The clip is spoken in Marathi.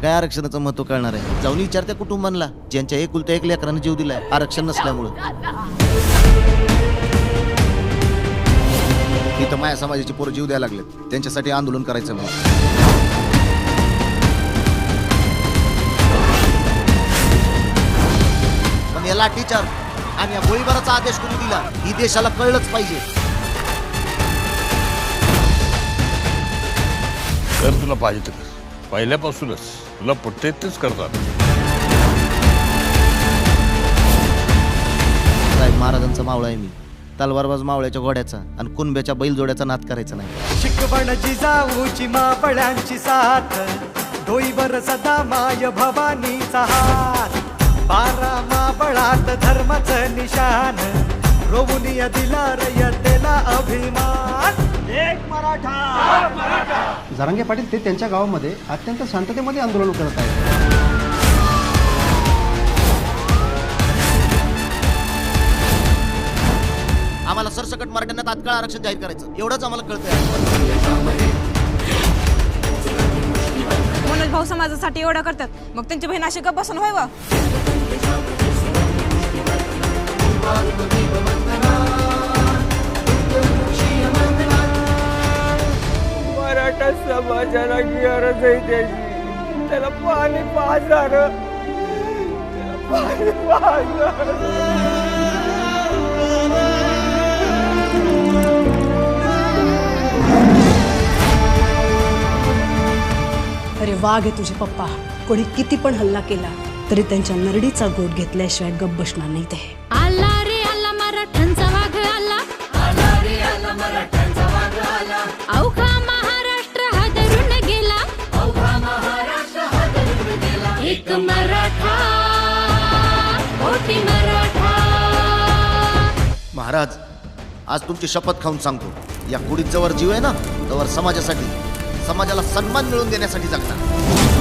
काय आरक्षणाचं महत्व कळणार आहे? जाऊन विचारत्या कुटुंबांना ज्यांच्या एकुलत्या एक लेकरानं जीव दिलाय आरक्षण नसल्यामुळं. इथं माया समाजाची पोरं जीव द्यायला लागलेत, त्यांच्यासाठी आंदोलन करायचं म्हणून. पण या लाठीचार आणि या गोळीबाराचा आदेश कोणी दिला ही देशाला कळलंच पाहिजे. कर तुला पाहिजे तर पहिल्यापासूनच तुला पटते तेच करतात. साहेब महाराजांचा मावळा आहे मी, तलवारबाज मावळ्याच्या घोड्याचा आणि कुणब्याच्या बैलजोड्याचा नाद करायचा नाही. शिकवण जिजाऊची मापळ्यांची साथ, डोईवर सदा माय भवानीचा हात. 12 मापळात धर्माचं निशान, रोवुनिया दिला रयतेला अभिमान. एक मराठा. जरांगे पाटील ते त्यांच्या गावामध्ये अत्यंत शांततेमध्ये आंदोलन करत आहेत. आम्हाला सरसकट मराठ्यांना तात्काळ आरक्षण जाहीर करायचं एवढंच आम्हाला कळतंय. मनोज भाऊ समाजासाठी एवढं करतात, मग त्यांची बहीण अशी गप्प बसून व्हावं. मराठा समाजाला गरज आहे त्याची, त्याला पाणी पाजणार, पाणी पाजणार. अरे वाघ आहे तुझे पप्पा. कोणी किती पण हल्ला केला तरी त्यांच्या नरडीचा गोट घेतल्याशिवाय गप बसणार नाही ते. आला रे आला मराठ्यांचा वाघ आला, आला रे आला मराठ्यांचा वाघ आला. अवघा महाराष्ट्र हादरून गेला, अवघा महाराष्ट्र हादरून गेला. एक मराठा, मोठी मराठा. महाराज आज तुमची शपथ खाऊन सांगतो, या कुडीत जवळ जीव आहे ना तवर समाजासाठी, समाजाला सन्मान मिळवून देण्यासाठी जगणार.